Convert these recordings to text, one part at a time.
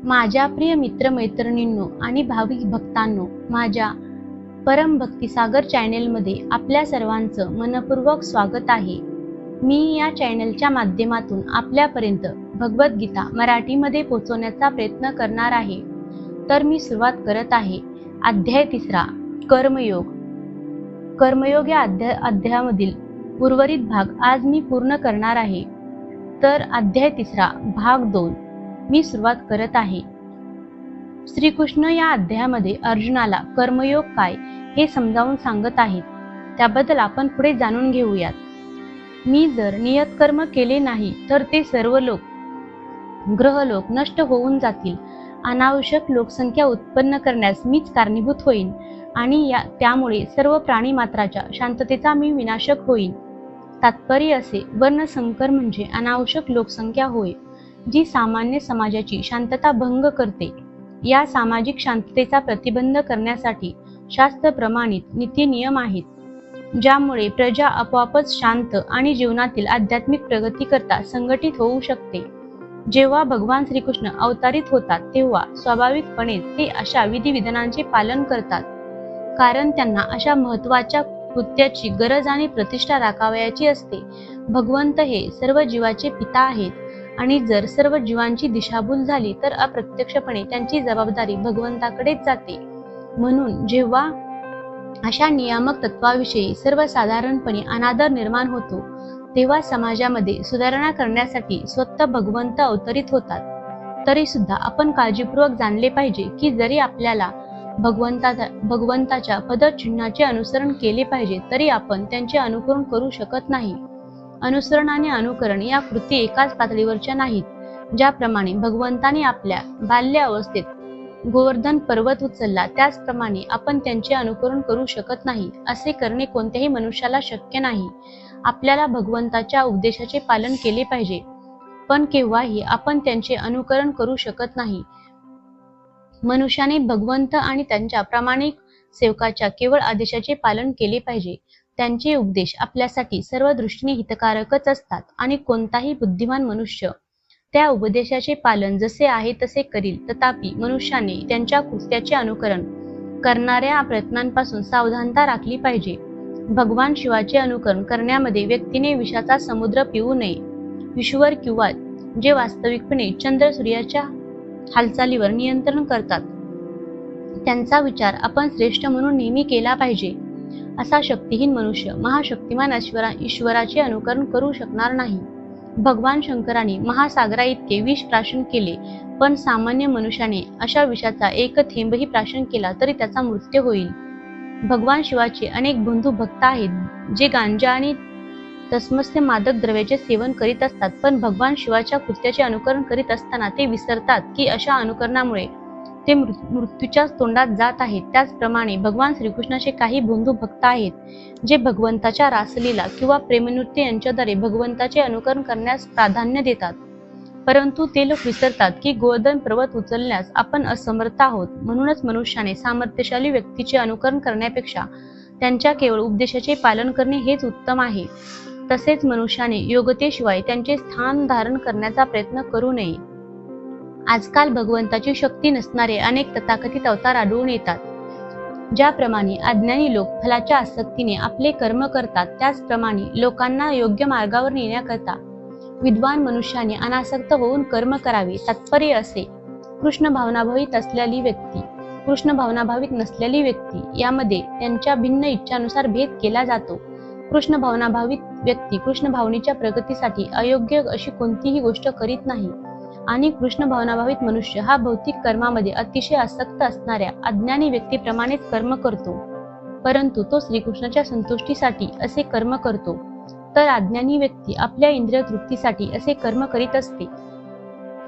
माझ्या प्रिय मित्रमैत्रिणींनो आणि भाविक भक्तांनो, माझ्या परम भक्ती सागर चॅनेलमध्ये आपल्या सर्वांचं मनपूर्वक स्वागत आहे. मी या चॅनेलच्या माध्यमातून आपल्यापर्यंत भगवद्गीता मराठीमध्ये पोहोचवण्याचा प्रयत्न करणार आहे. तर मी सुरुवात करत आहे. अध्याय 3 कर्मयोग. कर्मयोग या अध्यायामधील उर्वरित भाग आज मी पूर्ण करणार आहे. तर अध्याय 3 भाग 2 मी सुरुवात करत आहे. श्रीकृष्ण या अध्यायामध्ये अर्जुनाला कर्मयोग काय हे समजावून सांगत आहेत. त्याबद्दल आपण पुढे जाणून घेऊयात. मी जर नियत कर्म केले नाही तर ते सर्व ग्रहलोक नष्ट होऊन जातील. अनावश्यक लोकसंख्या उत्पन्न करण्यास मीच कारणीभूत होईन आणि त्यामुळे सर्व प्राणी मात्राच्या शांततेचा मी विनाशक होईन. तात्पर्य असे, वर्णसंकर म्हणजे अनावश्यक लोकसंख्या होय, जी सामान्य समाजाची शांतता भंग करते. या सामाजिक शांततेचा प्रतिबंध करण्यासाठी शास्त्र प्रमाणित नीती नियम आहेत, ज्यामुळे प्रजा आपोआपच शांत आणि जीवनातील आध्यात्मिक प्रगती करता संघटित होऊ शकते. जेव्हा भगवान श्रीकृष्ण अवतरित होतात तेव्हा स्वाभाविकपणेच ते अशा विधिविधानांचे पालन करतात, कारण त्यांना अशा महत्त्वाच्या कृत्याची गरज आणि प्रतिष्ठा राखावयाची असते. भगवंत हे सर्व जीवाचे पिता आहेत आणि जर सर्व जीवांची दिशाभूल झाली तर अप्रत्यक्षपणे त्यांची जबाबदारी भगवंताकडेच जाते. म्हणून जेव्हा अशा नियामक तत्वाविषयी सर्वसाधारणपणे अनादर निर्माण होतो तेव्हा समाजामध्ये सुधारणा करण्यासाठी स्वतः भगवंत अवतरित होतात. तरी सुद्धा आपण काळजीपूर्वक जाणले पाहिजे की जरी आपल्याला भगवंताच्या पदचिन्हाचे अनुसरण केले पाहिजे तरी आपण त्यांचे अनुकरण करू शकत नाही. अनुसरण आणि अनुकरण या कृती एकाच पातळीवरच्या नाहीत. ज्याप्रमाणे भगवंताने आपल्या बाल्य अवस्थेत गोवर्धन पर्वत उचलला त्याचप्रमाणे आपण त्यांचे अनुकरण करू शकत नाही. असे करणे कोणत्याही मनुष्याला शक्य नाही. आपल्याला भगवंताच्या उपदेशाचे पालन केले पाहिजे, पण केव्हाही आपण त्यांचे अनुकरण करू शकत नाही. मनुष्याने भगवंत आणि त्यांच्या प्रामाणिक सेवकाच्या केवळ आदेशाचे पालन केले पाहिजे. त्यांचे उपदेश आपल्यासाठी सर्व दृष्टीने हितकारकच असतात आणि कोणताही बुद्धिमान मनुष्य त्या उपदेशाचे पालन जसे आहे तसे करील. तथापि मनुष्याने त्यांच्या कृत्याचे अनुकरण करणाऱ्या प्रयत्नांपासून सावधानता राखली पाहिजे. भगवान शिवाचे अनुकरण करण्यामध्ये व्यक्तीने विषाचा समुद्र पिऊ नये. ईश्वर किंवा जे वास्तविकपणे चंद्र सूर्याच्या हालचालीवर नियंत्रण करतात त्यांचा विचार आपण श्रेष्ठ म्हणून नेहमी केला पाहिजे. असा शक्तिहीन मनुष्य महाशक्तिमान ईश्वराचे अनुकरण करू शकणार नाही. भगवान शंकराने महासागरा इतके विष प्राशन केले, पण सामान्य मनुष्याने अशा विषाचा एक थेंबही प्राशन केला तरी त्याचा मृत्यू होईल. भगवान शिवाचे अनेक बंधू भक्त आहेत जे गांजा आणि तत्सम मादक द्रव्याचे सेवन करीत असतात, पण भगवान शिवाच्या कृत्याचे अनुकरण करीत असताना ते विसरतात की अशा अनुकरणामुळे ते मृत्यूच्याच तोंडात जात आहेत. त्याचप्रमाणे भगवान श्रीकृष्णाचे काही बंधू भक्त आहेत जे भगवंताच्या रासलीला किंवा प्रेमनृत्य यांच्याद्वारे भगवंताचे अनुकरण करण्यास प्राधान्य देतात, परंतु ते लोक विसरतात की गोवर्धन पर्वत उचलण्यास आपण असमर्थ आहोत. म्हणूनच मनुष्याने सामर्थ्यशाली व्यक्तीचे अनुकरण करण्यापेक्षा त्यांच्या केवळ उपदेशाचे पालन करणे हेच उत्तम आहे. तसेच मनुष्याने योग्यतेशिवाय त्यांचे स्थान धारण करण्याचा प्रयत्न करू नये. आजकाल भगवंताची शक्ती नसणारे अनेक तथाकथित अवतार आढळून येतात. ज्याप्रमाणे अज्ञानी लोक फलाच्या आसक्तीने आपले कर्म करतात, त्याचप्रमाणे लोकांना योग्य मार्गावर नेण्याकरता विद्वान मनुष्याने अनासक्त होऊन कर्म करावे. तात्पर्य असे, कृष्ण भावनाभावित असलेली व्यक्ती, कृष्ण भावनाभावित नसलेली व्यक्ती यामध्ये त्यांच्या भिन्न इच्छानुसार भेद केला जातो. कृष्ण भावनाभावित व्यक्ती कृष्ण भावनेच्या प्रगतीसाठी अयोग्य अशी कोणतीही गोष्ट करीत नाही आणि कृष्ण भावनाभावित मनुष्य हा भौतिक कर्मामध्ये अतिशय आसक्त असणाऱ्या अज्ञानी व्यक्तीप्रमाणेच कर्म करतो, परंतु तो श्रीकृष्णाच्या संतुष्टीसाठी असे कर्म करतो, तर अज्ञानी व्यक्ती आपल्या इंद्रिय तृप्तीसाठी असे कर्म करीत असते.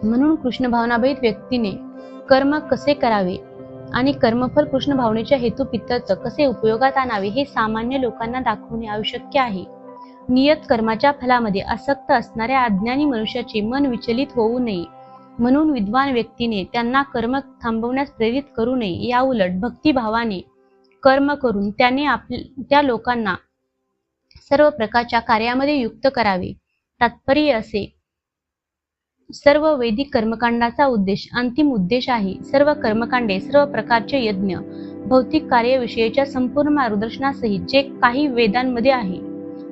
म्हणून कृष्ण भावनाभावित व्यक्तीने कर्म कसे करावे आणि कर्मफल कृष्ण भावनेच्या हेतुपित्तर्थ कसे उपयोगात आणावे हे सामान्य लोकांना दाखवणे आवश्यक आहे. नियत कर्माच्या फलामध्ये आसक्त असणाऱ्या अज्ञानी मनुष्याचे मन विचलित होऊ नये, म्हणून विद्वान व्यक्तीने त्यांना कर्म थांबवण्यास प्रेरित करू नये. याउलट भक्तिभावाने कर्म करून त्याने त्या लोकांना सर्व प्रकारच्या कार्यामध्ये युक्त करावे. तात्पर्य असे, सर्व वैदिक कर्मकांडाचा उद्देश अंतिम उद्देश आहे. सर्व कर्मकांडे, सर्व प्रकारचे यज्ञ, भौतिक कार्याविषयीच्या संपूर्ण मार्गदर्शनासहित जे काही वेदांमध्ये आहे,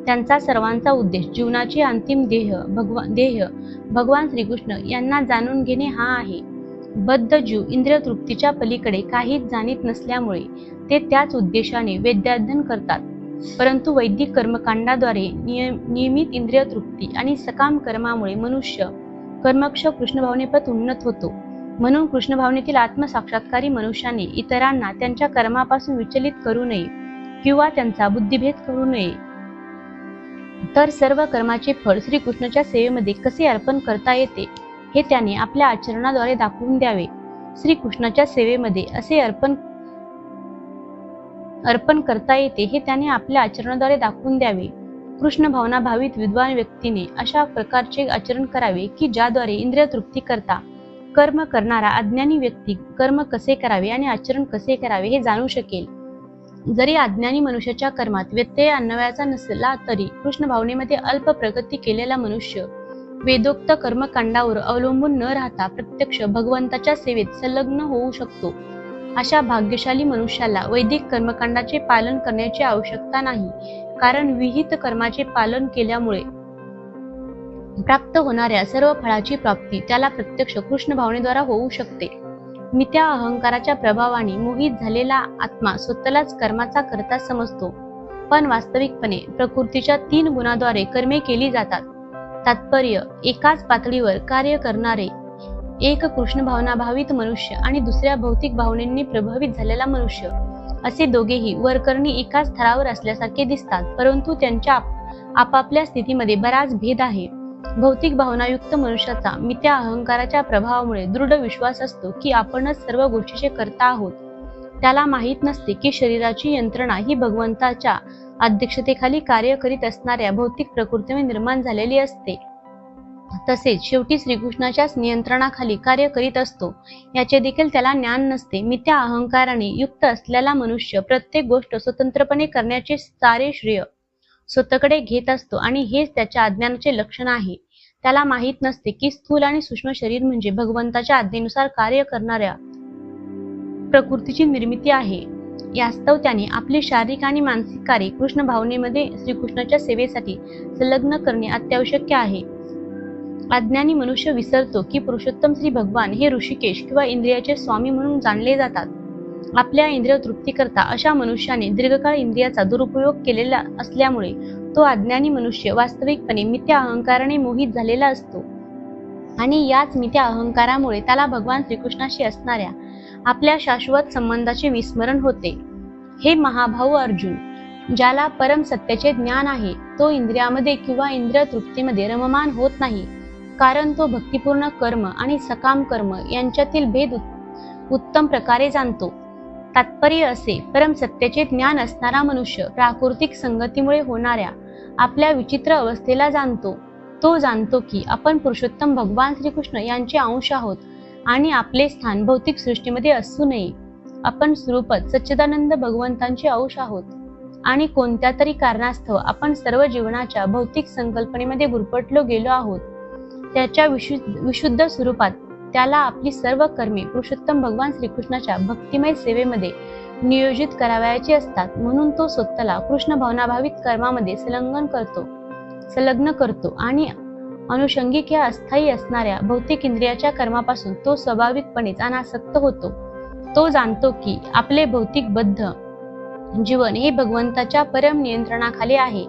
त्यांचा सर्वांचा उद्देश जीवनाचे अंतिम ध्येय भगवान श्रीकृष्ण यांना जाणून घेणे हा आहे. बद्ध जीव इंद्रिय तृप्तीच्या पलीकडे काहीच जाणीत नसल्यामुळे ते त्याच उद्देशाने वेदाध्ययन करतात. परंतु वैदिक कर्मकांडाद्वारे नियमित इंद्रिय तृप्ती आणि सकाम कर्मामुळे मनुष्य कर्मक्ष कृष्ण भावनेपत उन्नत होतो. म्हणून कृष्ण भावनेतील आत्मसाक्षात्कारी मनुष्याने इतरांना त्यांच्या कर्मापासून विचलित करू नये किंवा त्यांचा बुद्धिभेद करू नये, तर सर्व कर्माचे फळ श्रीकृष्णाच्या सेवेमध्ये कसे अर्पण करता येते हे त्याने आपल्या आचरणाद्वारे दाखवून द्यावे. श्रीकृष्णाच्या सेवेमध्ये असे अर्पण करता येते हे त्याने आपल्या आचरणाद्वारे दाखवून द्यावे. कृष्ण भावना भावित विद्वान व्यक्तीने अशा प्रकारचे आचरण करावे की ज्याद्वारे इंद्रिय तृप्ती करता कर्म करणारा अज्ञानी व्यक्ती कर्म कसे करावे आणि आचरण कसे करावे हे जाणू शकेल. जरी अज्ञानी मनुष्याच्या कर्मात व्यत्यय आणण्याचा नसला तरी कृष्ण भावनेमध्ये अल्प प्रगती केलेला मनुष्य वेदोक्त कर्मकांडावर अवलंबून न राहता प्रत्यक्ष भगवंताच्या सेवेत संलग्न होऊ शकतो. अशा भाग्यशाली मनुष्याला वैदिक कर्मकांडाचे पालन करण्याची आवश्यकता नाही, कारण विहित कर्माचे पालन केल्यामुळे प्राप्त होणाऱ्या सर्व फळाची प्राप्ती त्याला प्रत्यक्ष कृष्ण भावनेद्वारा होऊ शकते. मिथ्या अहंकाराच्या प्रभावाने मोहित झालेला आत्मा स्वतःलाच कर्माचा कर्ता समजतो, पण वास्तविकपणे प्रकृतीच्या 3 गुणांद्वारे कर्मे केली जातात. तात्पर्य, एकाच पातळीवर कार्य करणारे एक कृष्ण भावना भावित मनुष्य आणि दुसऱ्या भौतिक भावनेंनी प्रभावित झालेला मनुष्य असे दोघेही वरकरणी एकाच स्तरावर असल्यासारखे दिसतात, परंतु त्यांच्या आपापल्या स्थितीमध्ये बराच भेद आहे. भौतिक भावनायुक्त मनुष्याचा मिथ्या अहंकाराच्या प्रभावामुळे दृढ विश्वास असतो की आपणच सर्व गोष्टीचे कर्ता आहोत. त्याला माहीत नसते की शरीराची यंत्रणा ही भगवंताच्या अध्यक्षतेखाली कार्य करीत असणाऱ्या भौतिक प्रकृतीने निर्माण झालेली असते, तसेच शेवटी श्रीकृष्णाच्याच नियंत्रणाखाली कार्य करीत असतो याचे देखील त्याला ज्ञान नसते. मिथ्या अहंकाराने युक्त असलेला मनुष्य प्रत्येक गोष्ट स्वतंत्रपणे करण्याचे सारे श्रेय स्वतःकडे घेत असतो आणि हेच त्याच्या अज्ञानाचे लक्षण आहे. त्याला माहीत नसते की स्थूल आणि सूक्ष्म शरीर म्हणजे भगवंताच्या आज्ञेनुसार कार्य करणाऱ्या प्रकृतीची निर्मिती आहे. यास्तव त्याने आपली शारीरिक आणि मानसिक कार्य कृष्ण भावनेमध्ये श्रीकृष्णाच्या सेवेसाठी संलग्न करणे अत्यावश्यक आहे. अज्ञानी मनुष्य विसरतो की पुरुषोत्तम श्री भगवान हे ऋषिकेश किंवा इंद्रियाचे स्वामी म्हणून जाणले जातात. आपल्या इंद्रिय तृप्ती करता अशा मनुष्याने दीर्घकाळ इंद्रियाचा दुरुपयोग केलेला असल्यामुळे तो अज्ञानी मनुष्य वास्तविकपणे मिथ्या अहंकाराने मोहित झालेला असतो आणि याच मिथ्या अहंकारामुळे त्याला भगवान श्रीकृष्णाशी असणाऱ्या आपल्या शाश्वत संबंधाचे विस्मरण होते. हे महाभाऊ अर्जुन, ज्याला परम सत्याचे ज्ञान आहे तो इंद्रियामध्ये किंवा इंद्रिय तृप्तीमध्ये रममान होत नाही, कारण तो भक्तिपूर्ण कर्म आणि सकाम कर्म यांच्यातील भेद उत्तम प्रकारे जाणतो. तात्पर्य असे, परम सत्याचे ज्ञान असणारा मनुष्य प्राकृतिक संगतीमुळे होणाऱ्या आपल्या विचित्र अवस्थेला जाणतो. तो जाणतो की आपण पुरुषोत्तम भगवान श्रीकृष्ण यांचे अंश आहोत आणि आपले स्थान भौतिक सृष्टीमध्ये असू नये. आपण स्वरूपात सच्चिदानंद भगवंतांचे अंश आहोत आणि कोणत्या तरी कारणास्तव आपण सर्व जीवनाच्या भौतिक संकल्पनेमध्ये गुरफटलो गेलो आहोत. त्याच्या विशुद्ध स्वरूपात त्याला आपली सर्व कर्मे पुरुषोत्तम भगवान श्रीकृष्णाच्या भक्तिमय सेवेमध्ये नियोजित करावयाची असतात. म्हणून तो स्वतःला कृष्ण भावनाभावित कर्मामध्ये संलग्न करतो आणि अनुषंगिक या अस्थायी असणाऱ्या भौतिक इंद्रियाच्या कर्मापासून तो स्वाभाविकपणेच अनासक्त होतो. तो जाणतो की आपले भौतिक बद्ध जीवन हे भगवंताच्या परम नियंत्रणाखाली आहे,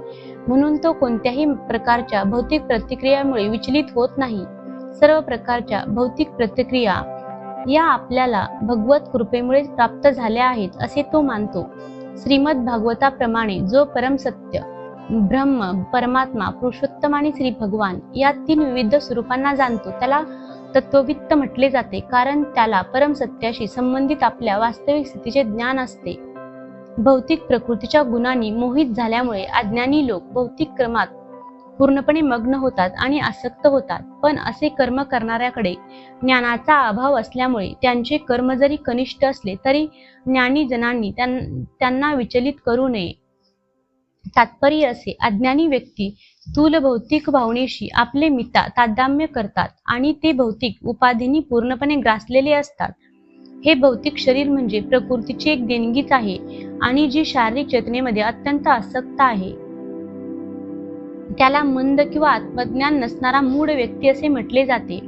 म्हणून तो कोणत्याही प्रकारच्या भौतिक प्रतिक्रियामुळे विचलित होत नाही. सर्व प्रकारच्या भौतिक प्रतिक्रिया या आपल्याला भगवत कृपेमुळे प्राप्त झाल्या आहेत असे तो मानतो. श्रीमद भागवताप्रमाणे जो परम सत्य ब्रह्म, परमात्मा, पुरुषोत्तम आणि श्री भगवान या 3 विविध स्वरूपांना जाणतो त्याला तत्ववित्त म्हटले जाते, कारण त्याला परम सत्याशी संबंधित आपल्या वास्तविक स्थितीचे ज्ञान असते. भौतिक प्रकृतीच्या गुणांनी मोहित झाल्यामुळे अज्ञानी लोक भौतिक कर्मात पूर्णपणे मग्न होतात आणि आसक्त होतात, पण असे कर्म करणाऱ्याकडे ज्ञानाचा अभाव असल्यामुळे त्यांचे कर्म जरी कनिष्ठ असले तरी ज्ञानी जनांनी त्यांना विचलित करू नये. तात्पर्य असे, अज्ञानी व्यक्ती स्थूल भौतिक भावनेशी आपले मिता तादात्म्य करतात आणि ते भौतिक उपाधींनी पूर्णपणे ग्रासलेले असतात. हे भौतिक शरीर म्हणजे प्रकृतीची एक देणगीच आहे आणि जी शारीरिक चेतनेमध्ये अत्यंत आसक्त आहे. त्याला मंद किंवा आत्मज्ञान नसणारा मूढ व्यक्ती असे म्हटले जाते.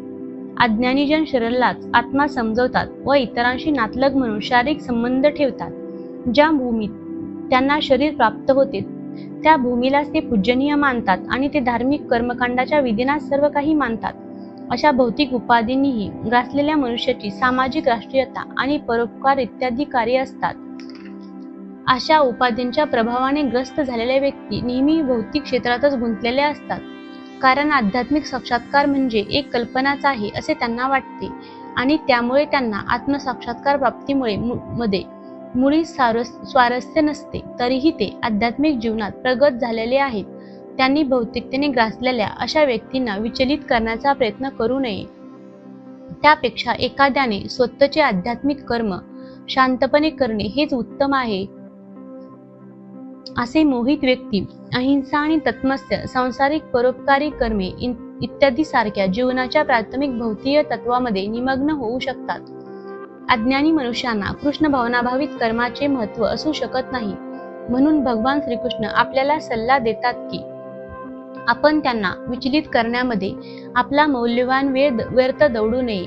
अज्ञानीजन शरीरालाच आत्मा समजवतात व इतरांशी नातलग म्हणून शारीरिक संबंध ठेवतात. ज्या भूमीत त्यांना शरीर प्राप्त होते त्या भूमीलाच ते पूजनीय मानतात आणि ते धार्मिक कर्मकांडाच्या विधीना सर्व काही मानतात. अशा भौतिक उपाधींनीही ग्रासलेल्या मनुष्याची सामाजिक राष्ट्रीयता आणि परोपकार इत्यादी कार्य असतात. अशा उपाधींच्या प्रभावाने ग्रस्त झालेल्या व्यक्ती नेहमी भौतिक क्षेत्रातच गुंतलेल्या असतात. कारण आध्यात्मिक साक्षात्कार म्हणजे एक कल्पनाच आहे असे त्यांना वाटते आणि त्यामुळे त्यांना आत्मसाक्षात्कार प्राप्तीमुळे मध्ये मुळी स्वारस्य नसते. तरीही ते आध्यात्मिक जीवनात प्रगत झालेले आहेत. त्यांनी भौतिकतेने ग्रासलेल्या अशा व्यक्तींना विचलित करण्याचा प्रयत्न करू नये. त्यापेक्षा एखाद्याने स्वतःचे आध्यात्मिक कर्म शांतपणे करणे हेच उत्तम आहे. असे मोहित व्यक्ती अहिंसा आणि तत्मस्य सांसारिक परोपकारी कर्मे इत्यादी सारख्या जीवनाच्या प्राथमिक भौतिक तत्वामध्ये निमग्न होऊ शकतात. अज्ञानी मनुष्यांना कृष्ण भावनाभावित कर्माचे महत्त्व असू शकत नाही. म्हणून भगवान श्रीकृष्ण आपल्याला सल्ला देतात की आपण त्यांना विचलित करण्यामध्ये आपला मौल्यवान वेळ व्यर्थ दौडू नये.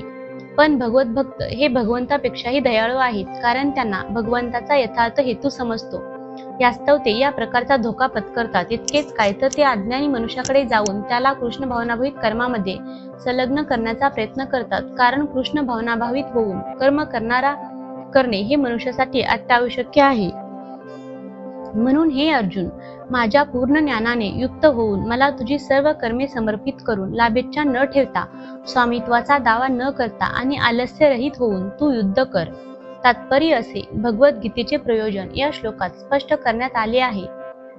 पण भगवत भक्त हे भगवंतापेक्षाही दयाळू आहेत, कारण त्यांना भगवंताचा यथार्थ हेतू समजतो. यास्तव ते या प्रकारचा धोका पत्करतात. इतकेच काय तर ते अज्ञानी मनुष्याकडे जाऊन त्याला कृष्ण भावनाभावित कर्मामध्ये संलग्न करण्याचा प्रयत्न करतात. कारण कृष्ण भावनाभावित होऊन कर्म करणे हे मनुष्यासाठी अत्यावश्यक आहे. म्हणून हे अर्जुन, माझ्या पूर्ण ज्ञानाने युक्त होऊन मला तुझी सर्व कर्मे समर्पित करून लाभेच्छा न ठेवता, स्वामित्वाचा दावा न करता आणि आलस्यरहित होऊन तू युद्ध कर. तात्पर्य असे भगवद्गीतेचे प्रयोजन या श्लोकात स्पष्ट करण्यात आले आहे.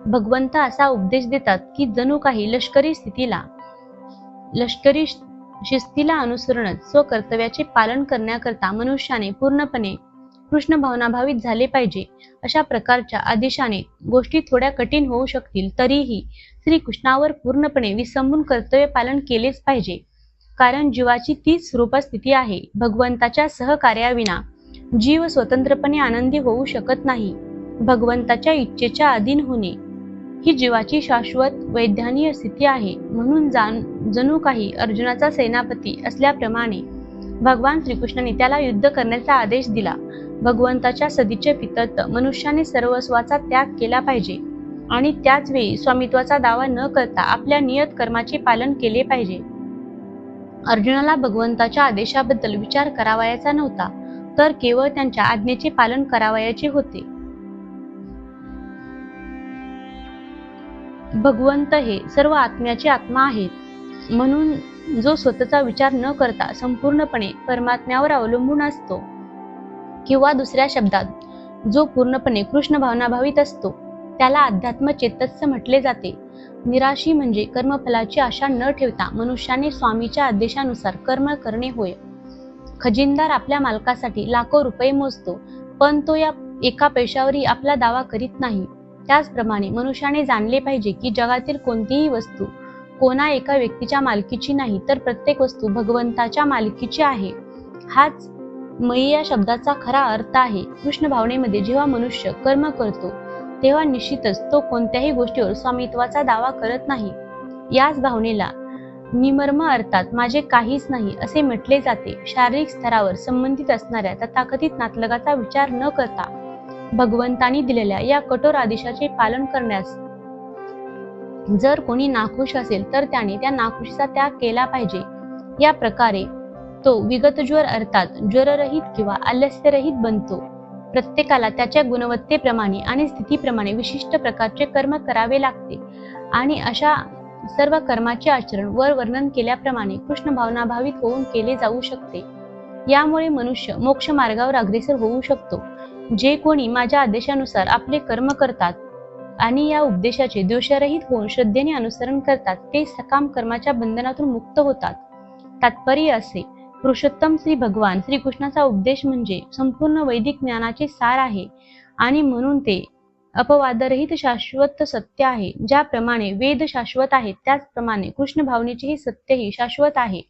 भगवंत असा उपदेश देतात की जणू काही लष्करी शिस्तीला अनुसरणच स्वकर्तव्याचे पालन करण्याकरता मनुष्याने पूर्णपणे कृष्ण भावनाभावित झाले पाहिजे. अशा प्रकारच्या आदेशाने गोष्टी थोड्या कठीण होऊ शकतील, तरीही श्रीकृष्णावर पूर्णपणे विसंबून कर्तव्य पालन केलेच पाहिजे. कारण जीवाची तीच स्वरूपस्थिती आहे. भगवंताच्या सहकार्याविना जीव स्वतंत्रपणे आनंदी होऊ शकत नाही. भगवंताच्या इच्छेच्या अधीन होणे ही जीवाची शाश्वत वैधानिक स्थिती आहे. म्हणून जणू काही अर्जुनाचा सेनापती असल्याप्रमाणे भगवान श्रीकृष्णाने त्याला युद्ध करण्याचा आदेश दिला. भगवंताच्या सदिच्छे फितर्थ मनुष्याने सर्वस्वाचा त्याग केला पाहिजे आणि त्याच वेळी स्वामित्वाचा दावा न करता आपल्या नियत कर्माचे पालन केले पाहिजे. अर्जुनाला भगवंताच्या आदेशाबद्दल विचार करावयाचा नव्हता, तर केवळ त्यांच्या आज्ञेचे पालन करावयाचे होते. भगवंत हे सर्व आत्म्याचे आत्मा आहेत. म्हणून जो स्वतःचा विचार न करता संपूर्णपणे परमात्म्यावर अवलंबून असतो, किंवा दुसऱ्या शब्दात जो पूर्णपणे कृष्ण भावनाभावित असतो, त्याला अध्यात्म चेतस्य म्हटले जाते. निराशी म्हणजे कर्मफलाची आशा न ठेवता मनुष्याने स्वामीच्या आदेशानुसार कर्म करणे होय. खजिनदार आपल्या मालकासाठी लाखो रुपये मोजतो, पण तो या एका पैशावरही आपला दावा करीत नाही. त्याचप्रमाणे मनुष्याने जाणले पाहिजे की जगातील कोणतीही वस्तू कोणा एका व्यक्तीच्या मालकीची नाही, तर प्रत्येक वस्तू भगवंताच्या मालकीची आहे. हाच मयी या शब्दाचा खरा अर्थ आहे. कृष्ण भावनेमध्ये जेव्हा मनुष्य कर्म करतो तेव्हा निश्चितच तो कोणत्याही गोष्टीवर स्वामित्वाचा दावा करत नाही. याच भावनेला निमर्म अर्थात माझे काहीच नाही असे म्हटले जाते. शारीरिक स्तरावर संबंधित असणाऱ्या तथाकथित नातलगाचा विचार न करता भगवंतांनी दिलेल्या या कठोर आदेशाचे पालन करण्यास जर कोणी नाखुश असेल तर त्याने त्या नाखुशीचा त्याग केला पाहिजे. या प्रकारे तो विगतज्वर अर्थात ज्वररहित किंवा आलस्यरहित बनतो. प्रत्येकाला त्याच्या गुणवत्तेप्रमाणे आणि स्थितीप्रमाणे विशिष्ट प्रकारचे कर्म करावे लागते आणि अशा सर्व कर्माचे आचरण वर वर्णन केल्याप्रमाणे कृष्ण भावनाभावित होऊन केले जाऊ शकते. यामुळे मनुष्य मोक्ष मार्गावर अग्रेसर होऊ शकतो. जे कोणी माझ्या आदेशानुसार आपले कर्म करतात आणि या उपदेशाचे दोषरहित होऊन श्रद्धेने अनुसरण करतात, ते सकाम कर्माच्या बंधनातून मुक्त होतात. तात्पर्य असे, पुरुषोत्तम श्री भगवान श्रीकृष्णाचा उपदेश म्हणजे संपूर्ण वैदिक ज्ञानाचे सार आहे आणि म्हणून ते अपवादरहित शाश्वत सत्य आहे. ज्याप्रमाणे वेद शाश्वत आहेत त्याचप्रमाणे कृष्ण भावनेचेही सत्यही शाश्वत आहे.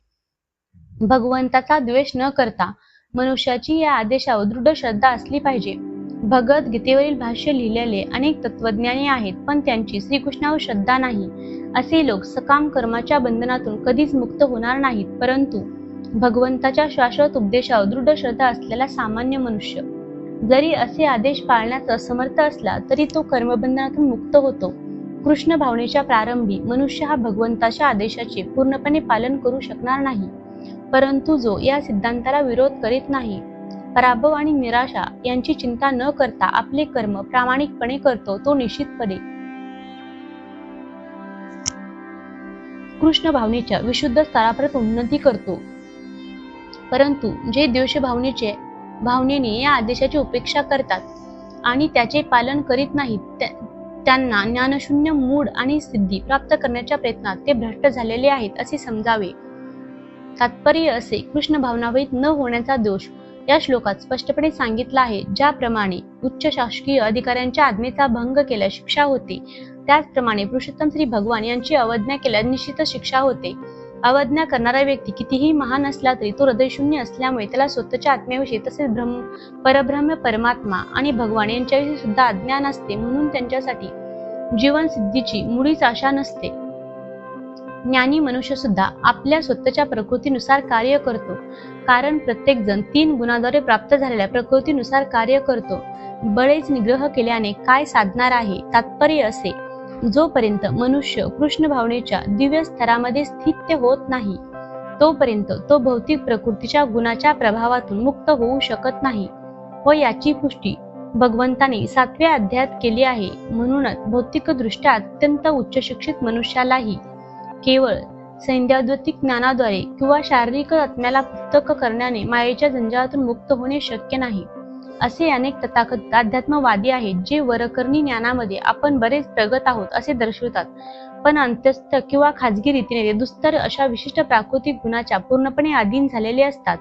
भगवंताचा द्वेष न करता मनुष्याची या आदेशावर दृढ श्रद्धा असली पाहिजे. भगवद्गीतेवरील भाष्य लिहिलेले अनेक तत्वज्ञानी आहेत, पण त्यांची श्रीकृष्णावर श्रद्धा नाही. असे लोक सकाम कर्माच्या बंधनातून कधीच मुक्त होणार नाहीत. परंतु भगवंताच्या शाश्वत उपदेशावर दृढ श्रद्धा असलेला सामान्य मनुष्य जरी असे आदेश पाळण्यास असमर्थ असला तरी तो कर्मबंधनातून मुक्त होतो. कृष्ण भावनेच्या प्रारंभी मनुष्य हा भगवंताच्या आदेशाचे पूर्णपणे पालन करू शकणार नाही. परंतु जो या सिद्धांताला विरोध करीत नाही, पराभव आणि निराशा यांची चिंता न करता आपले कर्म प्रामाणिकपणे करतो, तो निश्चितपणे कृष्ण भावनेच्या विशुद्ध स्तरापर्यंत उन्नती करतो. परंतु जे द्वेष भावनेने या आदेशाची उपेक्षा करतात आणि त्याचे पालन करीत नाहीत, त्यांना ज्ञानशून्य मूढ आणि सिद्धी प्राप्त करण्याच्या प्रयत्नात ते भ्रष्ट झालेले आहेत असे समजावे. तात्पर्य असे, कृष्ण भावनावहित न होण्याचा दोष या श्लोकात स्पष्टपणे सांगितला आहे. ज्याप्रमाणे उच्च शासकीय अधिकाऱ्यांच्या आज्ञेचा भंग केल्यास शिक्षा होते, त्याचप्रमाणे पुरुषोत्तम श्री भगवान यांची अवज्ञा केल्यास निश्चितच शिक्षा होते. अवज्ञा करणारा व्यक्ती कितीही महान असला तरी तो हृदयशून्य असल्यामुळे त्याला स्वतःच्या आत्म्याविषयी तसेच परब्रह्म परमात्मा आणि भगवान यांच्याविषयी सुद्धा अज्ञान असते. म्हणून त्यांच्यासाठी जीवन सिद्धीची मुळीच आशा नसते. ज्ञानी मनुष्य सुद्धा आपल्या स्वतःच्या प्रकृतीनुसार कार्य करतो, कारण प्रत्येक जण 3 गुणाद्वारे प्राप्त झालेल्या प्रकृतीनुसार कार्य करतो. बळेच निग्रह केल्याने काय साधणार आहे? तात्पर्य असे, जोपर्यंत मनुष्य कृष्ण भावनेच्या दिव्य स्तरामध्ये स्थित होत नाही तोपर्यंत तो भौतिक प्रकृतीच्या गुणाच्या प्रभावातून मुक्त होऊ शकत नाही व याची पुष्टी भगवंताने 7व्या अध्यायात केली आहे. म्हणूनच भौतिकदृष्ट्या अत्यंत उच्च शिक्षित मनुष्यालाही केवळ सैद्धांतिक ज्ञानाद्वारे किंवा शारीरिक आत्म्याला पुस्तक करण्याने मायेच्या जंजाळातून मुक्त होणे शक्य नाही. असे अनेक तथाकथित अध्यात्मवादी आहेत जे वरकरणी ज्ञानामध्ये आपण बरेच प्रगत आहोत असे दर्शवतात, पण अंतस्थ किंवा खाजगी रीतीने ते दुस्तर अशा विशिष्ट प्राकृतिक गुणाच्या पूर्णपणे अधीन झालेले असतात.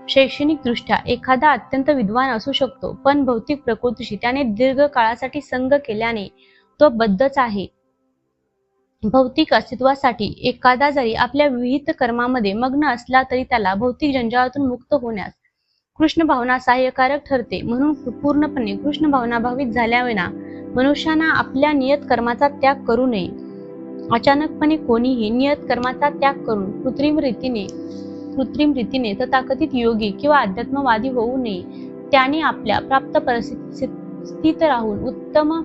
शैक्षणिक दृष्ट्या एखादा अत्यंत विद्वान असू शकतो, पण भौतिक प्रकृतीशी त्याने दीर्घ काळासाठी संग केल्याने तो बद्धच आहे. भौतिक अस्तित्वासाठी एखादा जरी आपल्या विहित कर्मामध्ये मग्न असला तरी त्याला भौतिक जंजाळातून मुक्त होण्यास कृष्ण भावना सहाय्यकारक ठरते. म्हणून पूर्णपणे कृष्ण भावनाभावित झाल्याविना मनुष्याने आपल्या नियत कर्माचा त्याग करू नये. अचानकपणे कोणीही नियत कर्माचा त्याग करून कृत्रिम रीतीने तथाकथित योगी किंवा अध्यात्मवादी होऊ नये. त्याने आपल्या प्राप्त परिस्थितीत राहून उत्तम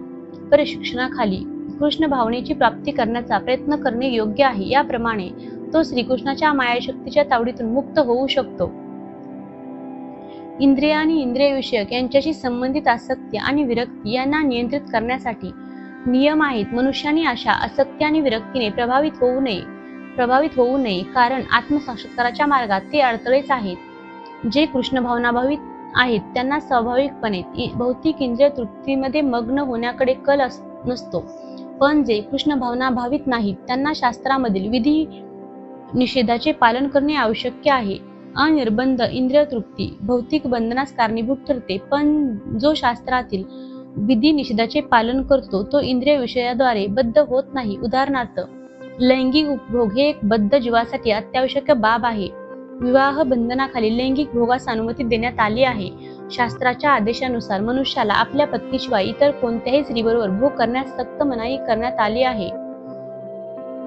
प्रशिक्षणाखाली कृष्ण भावनेची प्राप्ती करण्याचा प्रयत्न करणे योग्य आहे. याप्रमाणे तो श्रीकृष्णाच्या मायाशक्तीच्या तावडीतून मुक्त होऊ शकतो. इंद्रिय आणि इंद्रिय विषयक यांच्याशी संबंधित आसक्ती आणि विरक्ती यांना नियंत्रित करण्यासाठी नियम आहेत. मनुष्याने अशा आसक्ती आणि विरक्तीने प्रभावित होऊ नये, कारण आत्मसाक्षात्काराच्या मार्गात ते अडथळेच आहेत. जे कृष्ण भावनाभावित आहेत त्यांना स्वाभाविकपणे भौतिक इंद्रिय तृप्तीमध्ये मग्न होण्याकडे कल नसतो, पण जे कृष्ण भावना भावित नाहीत त्यांना शास्त्रामधील विधी निषेधाचे पालन करणे आवश्यक आहे. अनिर्बंध इंद्रिय तृप्ती भौतिक बंधनास कारणीभूत ठरते, पण जो शास्त्रातील विधी निषेधाचे पालन करतो तो इंद्रिय विषयाद्वारे बद्ध होत नाही. उदाहरणार्थ, लैंगिक उपभोग हे एक बद्ध जीवासाठी अत्यावश्यक बाब आहे. विवाह बंधनाखाली लैंगिक भोगास अनुमती देण्यात आली आहे. शास्त्राच्या आदेशानुसार मनुष्याला आपल्या पत्नीशिवाय इतर कोणत्याही स्त्रीबरोबर भोग करण्यास सक्त मनाई करण्यात आली आहे.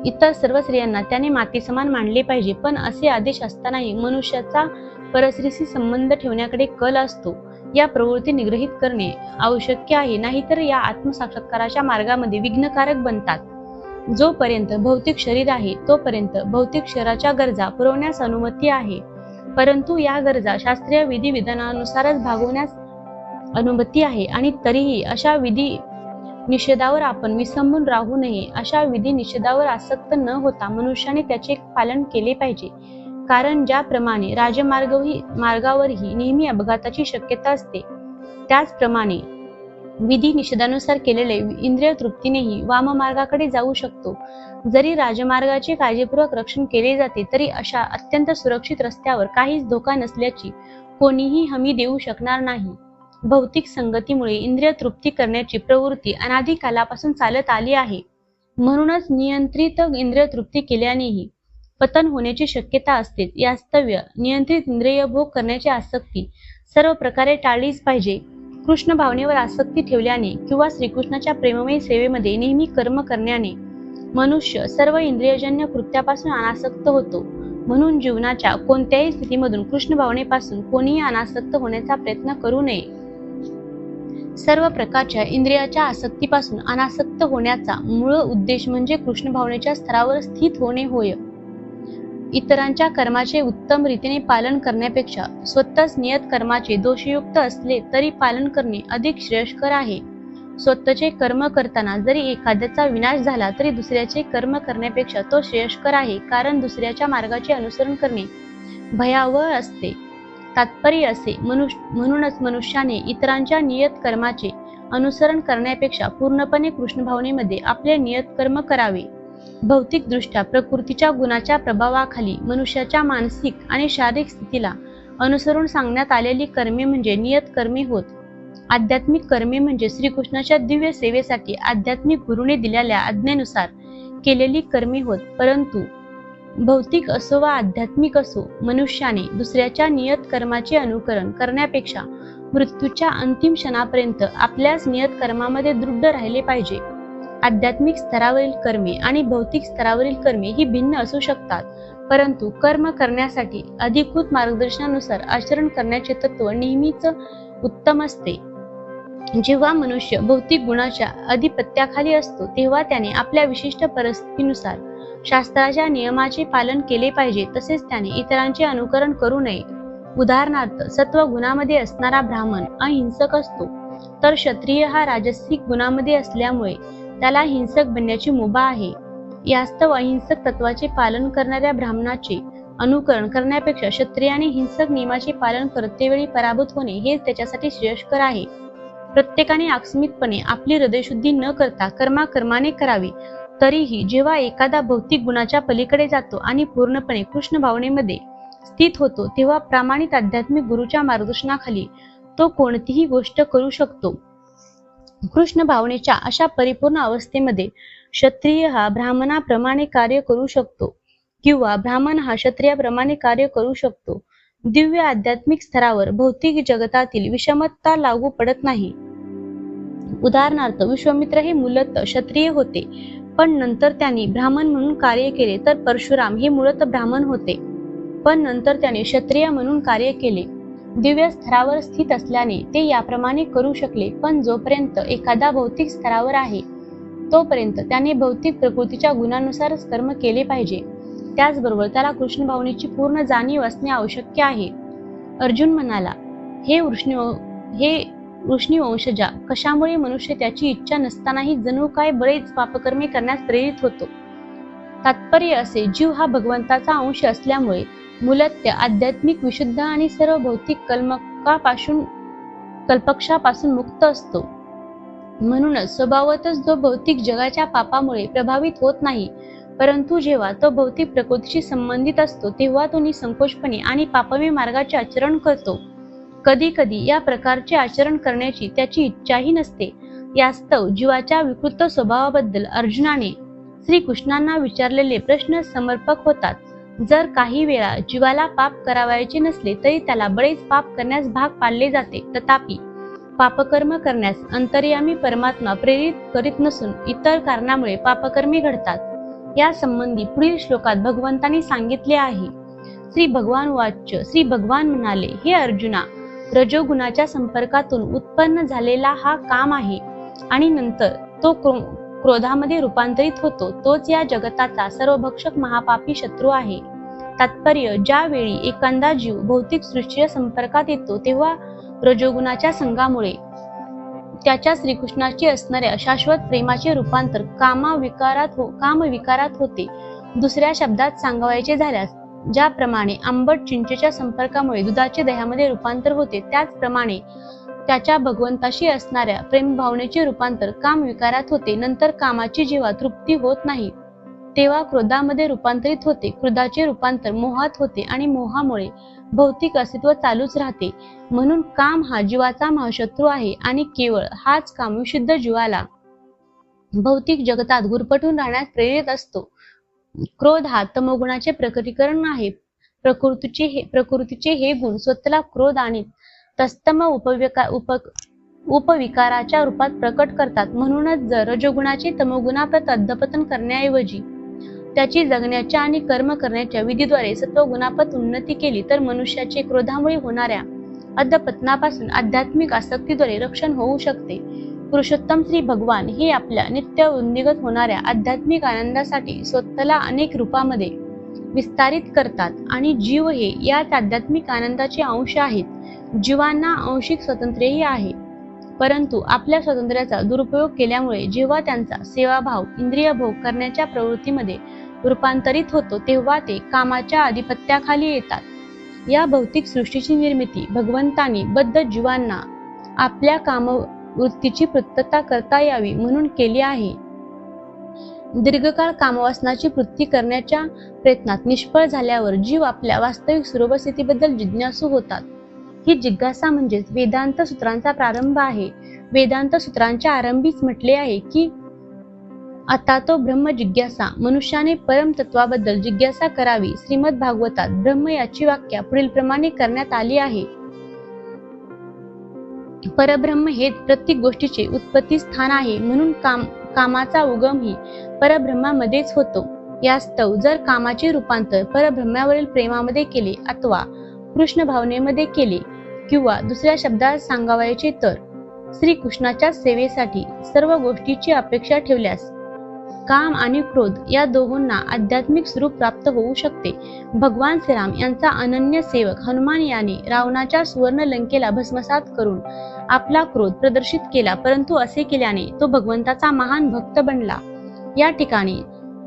इतर सर्व स्त्रियांना त्याने माते समान मानले पाहिजे, पण असे आदेश असतानाही मनुष्याचा परस्त्रीशी संबंध ठेवण्याकडे कल असतो. या प्रवृत्ती निग्रहित करणे आवश्यक आहे, नाहीतर या आत्मसाक्षात्काराच्या मार्गामध्ये विघ्नकारक बनतात. जोपर्यंत भौतिक शरीर आहे तोपर्यंत भौतिक शरीराच्या गरजा पुरवण्यास अनुमती आहे, परंतु या गरजा शास्त्रीय विधी विधानानुसारच भागवण्यास अनुमती आहे. आणि तरीही अशा विधी निषेधावर आपण विसंबून राहू नये. अशा विधी निषेधावर आसक्त न होता मनुष्याने त्याचे पालन केले पाहिजे, कारण ज्याप्रमाणे राजमार्गावरही नेहमी अपघाताची शक्यता असते, त्याचप्रमाणे विधी निषेधानुसार केलेले इंद्रिय तृप्तीनेही वाममार्गाकडे जाऊ शकतो. जरी राजमार्गाचे काळजीपूर्वक रक्षण केले जाते तरी अशा अत्यंत सुरक्षित रस्त्यावर काहीच धोका नसल्याची कोणीही हमी देऊ शकणार नाही. भौतिक संगतीमुळे इंद्रिय तृप्ती करण्याची प्रवृत्ती अनादी कालापासून चालत आली आहे. म्हणूनच नियंत्रित इंद्रिय तृप्ती केल्यानेही पतन होण्याची शक्यता असते. यास्तव्य नियंत्रित इंद्रिय भोग करण्याची आसक्ती सर्व प्रकारे टाळलीच पाहिजे. कृष्ण भावनेवर आसक्ती ठेवल्याने किंवा श्रीकृष्णाच्या प्रेममयी सेवेमध्ये नेहमी कर्म करण्याने मनुष्य सर्व इंद्रियजन्य कृत्यापासून अनासक्त होतो. म्हणून जीवनाच्या कोणत्याही स्थितीमधून कृष्ण भावनेपासून कोणीही अनासक्त होण्याचा प्रयत्न करू नये. सर्व प्रकारच्या इंद्रियाच्या आसक्तीपासून अनासक्त होण्याचा मूळ उद्देश म्हणजे कृष्ण भावनेच्या स्तरावर स्थित होणे होय. इतरांच्या कर्माचे उत्तम रीतीने पालन करण्यापेक्षा स्वतःच नियत कर्माचे दोषयुक्त असले तरी पालन करणे अधिक श्रेयस्कर आहे. स्वतःचे कर्म करताना जरी एखाद्याचा विनाश झाला तरी दुसऱ्याचे कर्म करण्यापेक्षा तो श्रेयस्कर आहे, कारण दुसऱ्याच्या मार्गाचे अनुसरण करणे भयावह असते. तात्पर्य असे, म्हणूनच मनुष्याने इतरांच्या नियत कर्माचे अनुसरण करण्यापेक्षा पूर्णपणे कृष्ण भावनेमध्ये आपले नियत कर्म करावे. भौतिकदृष्ट्या प्रकृतीच्या गुणाच्या प्रभावाखाली मनुष्याच्या मानसिक आणि शारीरिक स्थितीला अनुसरून सांगण्यात आलेली कर्मे म्हणजे नियत कर्मे होत. आध्यात्मिक कर्मे म्हणजे श्रीकृष्णाच्या दिव्य सेवेसाठी आध्यात्मिक गुरुने दिलेल्या आज्ञेनुसार केलेली कर्मे होत. परंतु भौतिक असो वा आध्यात्मिक असो, मनुष्याने दुसऱ्याच्या नियत कर्माचे अनुकरण करण्यापेक्षा मृत्यूच्या अंतिम क्षणापर्यंत आपल्याच नियत कर्मामध्ये दृढ राहिले पाहिजे. आध्यात्मिक स्तरावरील कर्मे आणि भौतिक स्तरावरील कर्मे ही भिन्न असू शकतात, परंतु कर्म करण्यासाठी अधिकृत मार्गदर्शनानुसार आचरण करण्याचे तत्व नेहमीच उत्तम असते. जेव्हा मनुष्य भौतिक गुणाच्या अधिपत्याखाली असतो तेव्हा त्याने आपल्या विशिष्ट परिस्थितीनुसार शास्त्राच्या नियमाचे पालन केले पाहिजे. तसेच त्याने इतरांचे अनुकरण करू नये. उदाहरणार्थ, सत्व गुणामध्ये असणारा ब्राह्मण अहिंसक असतो, तर क्षत्रिय हा राजसिक गुणामध्ये असल्यामुळे त्याला हिंसक बनण्याची मुभा आहे. यास्तव अहिंसक तत्वाचे पालन करणाऱ्या ब्राह्मणाचे अनुकरण करण्यापेक्षा क्षत्रियाने हिंसक नियमाचे पालन करतेवेळी पराभूत होणे हेच त्याच्यासाठी श्रेयस्कर आहे. प्रत्येकाने आकस्मिकपणे आपली हृदयशुद्धी न करता कर्माने करावी. तरीही जेव्हा एखादा भौतिक गुणाच्या पलीकडे जातो आणि पूर्णपणे कृष्ण भावनेमध्ये स्थित होतो तेव्हा प्रामाणिक आध्यात्मिक गुरुच्या मार्गदर्शनाखाली तो कोणतीही गोष्ट करू शकतो. कृष्ण भावनेच्या अशा परिपूर्ण अवस्थेमध्ये क्षत्रिय हा ब्राह्मणाप्रमाणे कार्य करू शकतो किंवा ब्राह्मण हा क्षत्रियाप्रमाणे कार्य करू शकतो. दिव्य आध्यात्मिक स्तरावर भौतिक जगतातील विषमता लागू पडत नाही. उदाहरणार्थ, विश्वामित्र हे मूलतः क्षत्रिय होते, पण नंतर त्यांनी ब्राह्मण म्हणून कार्य केले, तर परशुराम हे मूलतः ब्राह्मण होते, पण नंतर त्याने क्षत्रिय म्हणून कार्य केले. दिव्य स्तरावर स्थित असल्याने ते याप्रमाणे करू शकले. पण जोपर्यंत एखादा भौतिक स्तरावर आहे तोपर्यंत त्याने भौतिक प्रकृतीच्या गुणानुसारच कर्म केले पाहिजे. त्याचबरोबर त्याला कृष्ण भावनेची पूर्ण जाणीव असणे आवश्यक आहे. अर्जुन म्हणाला, हे वृष्णीवंशजा, कशामुळे मनुष्य त्याची इच्छा नसतानाही जणू काय बरेच पापकर्मे करण्यास प्रेरित होतो. तात्पर्य असे, जीव हा भगवंताचा अंश असल्यामुळे मूलतः आध्यात्मिक विशुद्ध आणि सर्व भौतिक कल्पक्षापासून मुक्त असतो. म्हणूनच स्वभावतच जो भौतिक जगाच्या पापामुळे प्रभावित होत नाही, परंतु जेव्हा तो भौतिक प्रकृतीशी संबंधित असतो तेव्हा तो निसंकोचपणे आणि पापमय मार्गाचे आचरण करतो. कधी कधी या प्रकारचे आचरण करण्याची त्याची इच्छाही नसते. यास्तव जीवाच्या विकृत स्वभावाबद्दल अर्जुनाने श्रीकृष्णांना विचारलेले प्रश्न समर्पक होतात. जर काही वेळा जीवाला पाप करावायचे नसले तरी त्याला बरेच पाप करण्यास भाग पाडले जाते. तथापि पापकर्म करण्यास अंतर्यामी परमात्मा प्रेरित करीत नसून इतर कारणामुळे पापकर्मे घडतात. या संबंधी पुढील श्लोकात भगवंतांनी सांगितले आहे. श्री भगवान वाच्य, श्री भगवान म्हणाले, हे अर्जुना, रजोगुणाच्या संपर्कातून उत्पन्न झालेला हा काम आहे आणि नंतर तो क्रोधामध्ये रूपांतरित होतो. तोच या जगताचा सर्वभक्षक महापापी शत्रू आहे. तात्पर्य, ज्यावेळी एखादा जीव भौतिक सृष्टीच्या संपर्कात येतो तेव्हा रजोगुणाच्या संगामुळे त्याच्या श्रीकृष्णाची असणाऱ्या शाश्वत प्रेमाचे रूपांतर कामविकारात होते. दुसऱ्या शब्दात सांगायचे झाल्यास, ज्याप्रमाणे आंबट चिंचेच्या संपर्कामुळे दुधाचे दह्यामध्ये रूपांतर होते, त्याचप्रमाणे त्याच्या भगवंताशी असणाऱ्या प्रेमभावनेचे रूपांतर कामविकारात होते. नंतर कामाची जेव्हा तृप्ती होत नाही तेव्हा क्रोधामध्ये रूपांतरित होते. क्रोधाचे रूपांतर मोहात होते आणि मोहामुळे भौतिक अस्तित्व चालूच राहते. म्हणून काम हा जीवाचा महाशत्रू आहे आणि केवळ हाच काम विशुद्ध जीवाला भौतिक जगतात गुरफटून राहण्यास प्रेरित असतो. क्रोध हा तमोगुणाचे प्रकटीकरण आहे. प्रकृतीचे हे गुण स्वतःला क्रोध आणि तत्सम उपविकाराच्या रूपात प्रकट करतात. म्हणूनच जर रजोगुणाचे तमोगुणाप्रत अधपतन करण्याऐवजी त्याची जगण्याच्या आणि कर्म करण्याच्या विधीद्वारे सत्वगुणापत उन्नती केली तर मनुष्याचे क्रोधामुळे होणाऱ्या अधपतनापासून आध्यात्मिक आसक्तीद्वारे रक्षण होऊ शकते. पुरुषोत्तम श्री भगवान हे आपल्या नित्य वृद्धिगत होणाऱ्या आध्यात्मिक आनंदासाठी स्वतःला अनेक रूपामध्ये विस्तारित करतात आणि जीव हे याच आध्यात्मिक आनंदाचे अंश आहेत. जीवांना आंशिक स्वातंत्र्यही आहे, परंतु आपल्या स्वातंत्र्याचा दुरुपयोग केल्यामुळे जेव्हा त्यांचा सेवाभाव इंद्रिय भोग करण्याच्या प्रवृत्तीमध्ये रूपांतरित होतो तेव्हा ते कामाच्या आधिपत्याखाली येतात. या भौतिक सृष्टीची निर्मिती भगवंतांनी बद्ध जीवांना आपल्या कामवृत्तीची पूर्तता करता यावी म्हणून केली आहे. दीर्घकाळ कामवासनाची पूर्ती करण्याच्या प्रयत्नात निष्फळ झाल्यावर जीव आपल्या वास्तविक स्वरूपस्थितीबद्दल जिज्ञासू होतात. ही जिज्ञासा म्हणजेच वेदांत सूत्रांचा प्रारंभ आहे. वेदांत सूत्रांच्या आरंभीच म्हटले आहे की आता तो ब्रह्म जिज्ञासा, मनुष्याने परम तत्वाबद्दल जिज्ञासा करावी. श्रीमद भागवतात ब्रह्म याची व्याख्या पुढील प्रमाणे करण्यात आली आहे. परब्रह्म हे प्रत्येक गोष्टीचे उत्पत्ती स्थान आहे, म्हणून कामाचा उगम ही परब्रह्मामध्येच होतो. यास्तव जर कामाचे रूपांतर परब्रह्मावरील प्रेमामध्ये केले अथवा कृष्ण भावनेमध्ये केले किंवा दुसऱ्या शब्दात सांगावयाचे तर श्रीकृष्णाच्या सेवेसाठी सर्व गोष्टीची अपेक्षा ठेवल्यास काम आणि क्रोध या दोहोंना आध्यात्मिक स्वरूप प्राप्त होऊ शकते. भगवान श्रीराम यांचा अनन्य सेवक हनुमान याने रावणाच्या सुवर्ण लंकेला भस्मसात करून आपला क्रोध प्रदर्शित केला, परंतु असे केल्याने तो भगवंताचा महान भक्त बनला. या ठिकाणी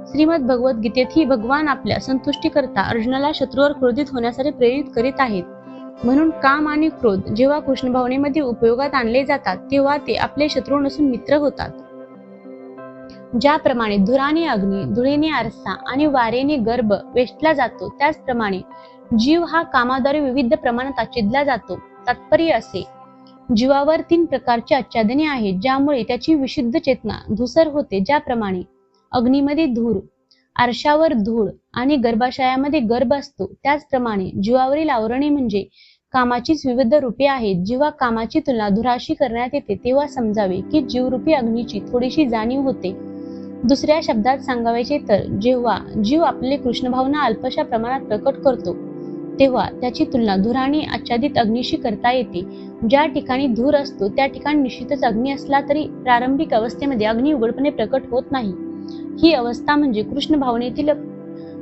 श्रीमद भगवद्गीतेतही भगवान आपल्या संतुष्टीकरता अर्जुनाला शत्रूवर क्रोधित होण्यासाठी प्रेरित करीत आहेत. म्हणून काम आणि क्रोध जेव्हा कृष्ण भावनेमध्ये उपयोगात आणले जातात तेव्हा ते आपले शत्रू नसून मित्र होतात. ज्याप्रमाणे धुराने अग्नी, धुळीने आरसा आणि वारेने गर्भ वेष्टला जातो, त्याचप्रमाणे जीव हा कामाद्वारे विविध प्रमाणात आच्छेदला जातो. तात्पर्य असे, जीवावर 3 प्रकारची आच्छादने आहेत ज्यामुळे त्याची विशुद्ध चेतना धूसर होते. ज्याप्रमाणे अग्नीमध्ये धूर, आरशावर धूळ आणि गर्भाशयामध्ये गर्भ असतो, त्याचप्रमाणे जीवावरील आवरणे म्हणजे कामाचीच विविध रूपे आहेत. जेव्हा कामाची तुलना धुराशी करण्यात येते तेव्हा समजावे की जीवरूपी अग्नीची थोडीशी जाणीव होते. दुसऱ्या शब्दात सांगायचे तर जेव्हा जीव आपले कृष्ण भावना अल्पशा प्रमाणात प्रकट करतो तेव्हा त्याची तुलना धुराने आच्छादित अग्नीशी करता येते. ज्या ठिकाणी धूर असतो त्या ठिकाणी निश्चितच अग्नी असला तरी प्रारंभिक अवस्थेमध्ये अग्नी उघडपणे प्रकट होत नाही. ही अवस्था म्हणजे कृष्ण भावनेतील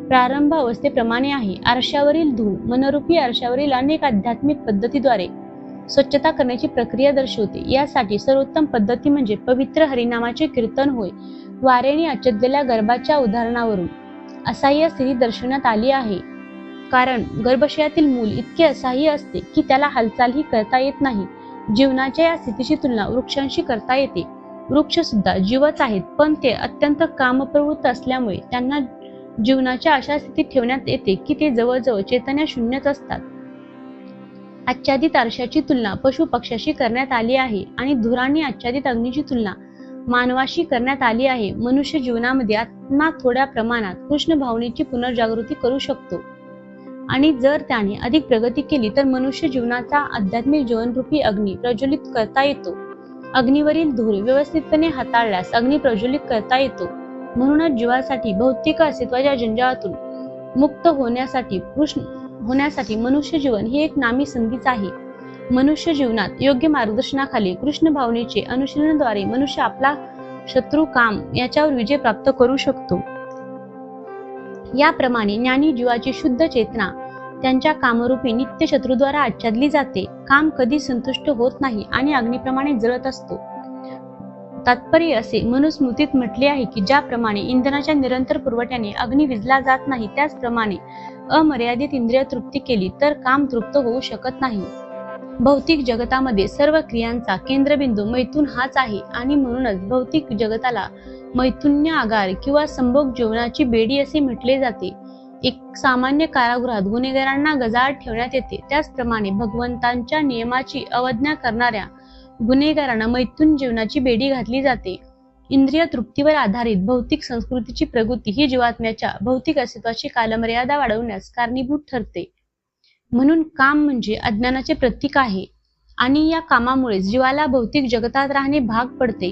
प्रारंभ अवस्थेप्रमाणे आहे. आरशावरील धूळ मनरूपी आरशावरील अनेक आध्यात्मिक पद्धतीद्वारे स्वच्छता करण्याची प्रक्रिया दर्शवते. यासाठी सर्वोत्तम पद्धती म्हणजे पवित्र हरिनामाचे कीर्तन होय. वारेने आच्छादलेल्या गर्भाच्या उदाहरणावरून असहाय्य स्थिती दर्शवण्यात आली आहे, कारण गर्भाशयातील मूल इतके असहाय्य असते की त्याला हालचालही करता येत नाही. जीवनाच्या या स्थितीची तुलना वृक्षांशी करता येते. वृक्ष सुद्धा जीवच आहेत, पण ते अत्यंत कामप्रवृत्त असल्यामुळे त्यांना जीवनाच्या अशा स्थितीत ठेवण्यात येते की ते जवळजवळ चैतन्य शून्यच असतात. आच्छादित आरशाची तुलना पशु पक्ष्याशी करण्यात आली आहे आणि धुराने आच्छादित अग्नीची तुलना मानवाशी करण्यात आली आहे. मनुष्य जीवनामध्ये आत्मा थोड्या प्रमाणात कृष्ण भावनेची पुनर्जागृती करू शकतो आणि जर त्याने अधिक प्रगती केली तर मनुष्य जीवनाचा आध्यात्मिक जीवनरूपी अग्नी प्रज्वलित करता येतो. अग्नीवरील धूर व्यवस्थितपणे हाताळल्यास अग्नी प्रज्वलित करता येतो. म्हणूनच जीवासाठी भौतिक अस्तित्वाच्या जंजाळातून मुक्त होण्यासाठी मनुष्य जीवन ही एक नामी संधीच आहे. मनुष्य जीवनात योग्य मार्गदर्शनाखाली कृष्ण भावनेचे अनुशीलनाद्वारे मनुष्य आपला शत्रू काम याच्यावर विजय प्राप्त करू शकतो. याप्रमाणे ज्ञानी जीवाची शुद्ध चेतना त्यांच्या कामरूपी नित्य शत्रूद्वारा आच्छादली जाते. काम कधी संतुष्ट होत नाही आणि अग्निप्रमाणे जळत असतो. तात्पर्य असे, मनुस्मृतीत म्हटले आहे की ज्याप्रमाणे इंधनाच्या निरंतर पुरवठ्याने अग्नी विझला जात नाही, त्याचप्रमाणे अमर्यादित इंद्रिय तृप्ती केली तर काम तृप्त होऊ शकत नाही. भौतिक जगतामध्ये सर्व क्रियांचा केंद्रबिंदू मैथुन हाच आहे आणि म्हणूनच भौतिक जगताला मैथुन्य आगार किंवा संभोग जीवनाची बेडी असे म्हटले जाते. एक सामान्य कारागृहात गुन्हेगारांना गजाआड ठेवण्यात येते, त्याचप्रमाणे भगवंतांच्या नियमाची अवज्ञा करणाऱ्या गुन्हेगारांना मैथून जीवनाची बेडी घातली जाते. इंद्रिय तृप्तीवर आधारित भौतिक संस्कृतीची प्रगती ही जीवात्म्याच्या भौतिक अस्तित्वाची कालमर्यादा वाढवण्यास कारणीभूत ठरते. म्हणून काम म्हणजे अज्ञानाचे प्रतीक आहे आणि या कामामुळे जीवाला भौतिक जगतात राहणे भाग पडते.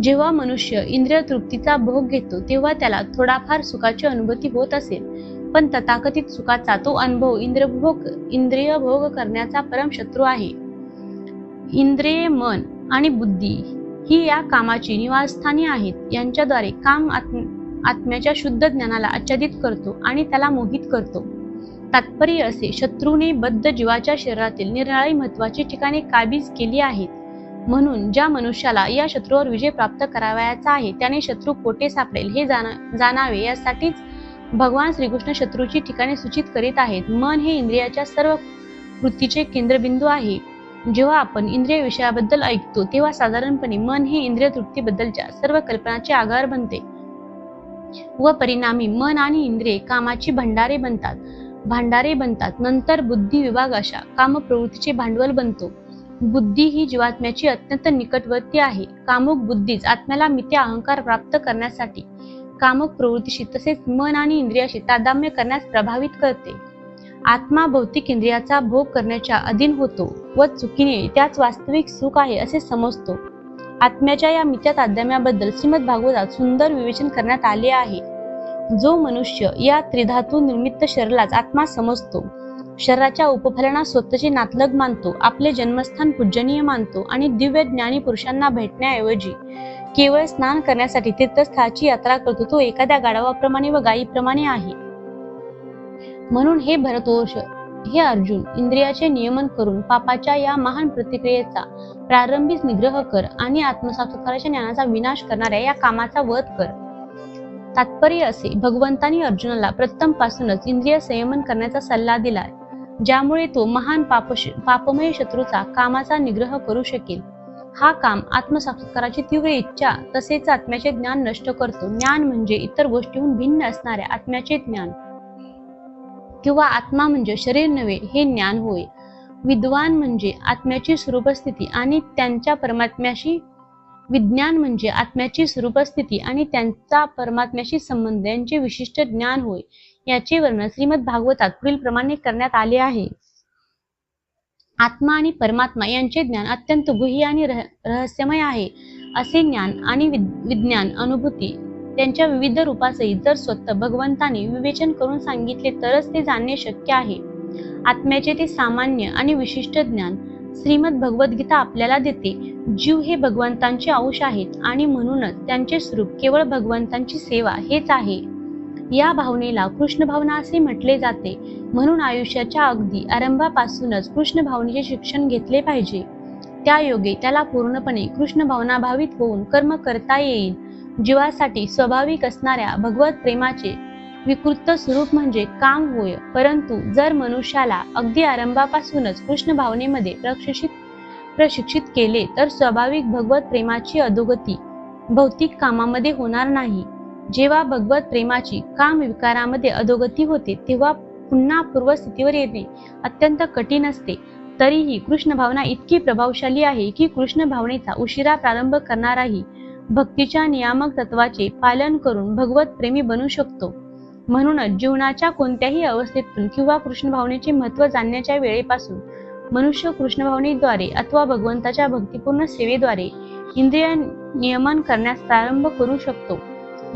जेव्हा मनुष्य इंद्रिय तृप्तीचा भोग घेतो तेव्हा त्याला थोडाफार सुखाची अनुभूती होत असेल, पण तथाकथित सुखाचा तो अनुभव इंद्रिय भोग करण्याचा परम शत्रू आहे. इंद्रिय, मन आणि बुद्धी ही या कामाची निवासस्थाने आहेत. यांच्याद्वारे काम आत्म्याच्या शुद्ध ज्ञानाला आच्छादित करतो आणि त्याला मोहित करतो. तात्पर्य असे, शत्रूने बद्ध जीवाच्या शरीरातील निराळी महत्वाची ठिकाणे काबीज केली आहेत. म्हणून ज्या मनुष्याला या शत्रूवर विजय प्राप्त करावयाचा आहे त्याने शत्रू कोठे सापडेल हे जाणावे, यासाठीच भगवान श्रीकृष्ण शत्रूची ठिकाणे सूचित करीत आहेत. मन हे इंद्रियाच्या सर्व कृतीचे केंद्रबिंदू आहे. जेव्हा आपण इंद्रिय विषयाबद्दल ऐकतो तेव्हा साधारणपणे मन हे इंद्रिय तृप्तीबद्दलच्या सर्व कल्पनाचे आगार बनते व परिणामी मन आणि इंद्रिय कामाची भांडारे बनतात. नंतर बुद्धी विभाग अशा कामप्रवृत्तीचे भांडवल बनतो. बुद्धी ही जीवात्म्याची अत्यंत निकटवर्ती आहे. कामुक बुद्धीच आत्म्याला मिथ्या अहंकार प्राप्त करण्यासाठी कामुक प्रवृत्तीशी तसेच मन आणि इंद्रियाशी तादात्म्य करण्यास प्रभावित करते. आत्मा भौतिक इंद्रियाचा भोग करण्याच्या अधीन होतो व चुकीने त्याच वास्तविक सुख आहे असे समजतो. आत्म्याच्या या मिथ्या तादात्म्याबद्दल श्रीमद भागवतात सुंदर विवेचन करण्यात आले आहे. जो मनुष्य या त्रिधातू निर्मित शरीरालाच आत्मा समजतो, शरीराच्या उपफलनात स्वतःचे नातलग मानतो, आपले जन्मस्थान पूजनीय मानतो आणि दिव्य ज्ञानी पुरुषांना भेटण्याऐवजी केवळ स्नान करण्यासाठी तीर्थस्थळाची यात्रा करतो, तो एखाद्या गाढवाप्रमाणे व गायीप्रमाणे आहे. म्हणून हे भरतवंश, हे अर्जुन, इंद्रियाचे नियमन करून पापाच्या या महान प्रतिक्रियेचा प्रारंभीच निग्रह कर आणि आत्मसाक्षात्काराच्या ज्ञानाचा विनाश करणाऱ्या या कामाचा वध कर. तात्पर्य असे, भगवंतांनी अर्जुनाला प्रथमपासूनच इंद्रिय संयमन करण्याचा सल्ला दिलाय, ज्यामुळे तो महान पापमय शत्रूचा कामाचा निग्रह करू शकेल. हा काम आत्मसाक्षात्काराची तीव्र इच्छा तसेच आत्म्याचे ज्ञान नष्ट करतो. ज्ञान म्हणजे इतर गोष्टीहून भिन्न असणाऱ्या आत्म्याचे ज्ञान किंवा आत्मा म्हणजे शरीर नव्हे हे ज्ञान होय. विद्वान म्हणजे आत्म्याची स्वरूपस्थिती आणि त्यांच्या परमात्म्याशी विज्ञान म्हणजे आत्म्याची स्वरूपस्थिती आणि त्यांचा परमात्म्याशी संबंध यांचे विशिष्ट ज्ञान होय. याचे वर्णन श्रीमद भागवतात पुढील प्रमाणे करण्यात आले आहे. आत्मा आणि परमात्मा यांचे ज्ञान अत्यंत गुह्य आणि रहस्यमय आहे. असे ज्ञान आणि विज्ञान अनुभूती त्यांच्या विविध रूपासहित जर स्वतः भगवंताने विवेचन करून सांगितले तरच ते जाणणे शक्य आहे. आत्म्याचे ते सामान्य आणि विशिष्ट ज्ञान श्रीमद भगवद्गीता आपल्याला देते. जीव हे भगवंतांचे अंश आहेत आणि म्हणूनच त्यांचे स्वरूप केवळ भगवंतांची सेवा हेच आहे. या भावनेला कृष्ण भावना असे म्हटले जाते. म्हणून आयुष्याच्या अगदी आरंभापासूनच कृष्ण भावनेचे शिक्षण घेतले पाहिजे. त्या योगे त्याला पूर्णपणे कृष्ण भावनाभावित होऊन कर्म करता येईल. जीवासाठी स्वाभाविक असणाऱ्या भगवत प्रेमाचे विकृत स्वरूप म्हणजे काम होय. परंतु जर मनुष्याला अगदी आरंभापासूनच कृष्ण भावनेमध्ये प्रशिक्षित केले तर स्वाभाविक भगवत प्रेमाची अधोगती भौतिक कामामध्ये होणार नाही. जेव्हा भगवत प्रेमाची काम विकारामध्ये अधोगती होते तेव्हा पुन्हा पूर्वस्थितीवर येणे अत्यंत कठीण असते. तरीही कृष्ण भावना इतकी प्रभावशाली आहे की कृष्ण भावनेचा उशिरा प्रारंभ करणाराही भक्तीच्या नियामक तत्वाचे पालन करून भगवत प्रेमी बनू शकतो. म्हणूनच जीवनाच्या कोणत्याही अवस्थेतून किंवा कृष्ण भावनेचे महत्त्व जाणण्याच्या वेळेपासून मनुष्य कृष्ण भावनेद्वारे अथवा भगवंताच्या भक्तिपूर्ण सेवेद्वारे इंद्रिय नियमन करण्यास प्रारंभ करू शकतो.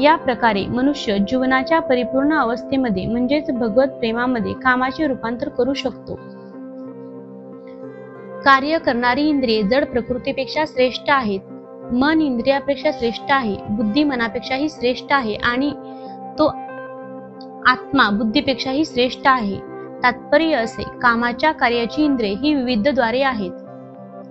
या प्रकारे मनुष्य जीवनाच्या परिपूर्ण अवस्थेमध्ये म्हणजेच भगवत प्रेमामध्ये कामाचे रूपांतर करू शकतो. कार्य करणारी इंद्रिये जड प्रकृतीपेक्षा श्रेष्ठ आहेत. मन इंद्रियापेक्षा श्रेष्ठ आहे. बुद्धी मनापेक्षाही श्रेष्ठ आहे आणि तो आत्मा बुद्धीपेक्षाही श्रेष्ठ आहे. तात्पर्य असे, कामाच्या कार्याची इंद्रिये ही विविध द्वारे आहेत.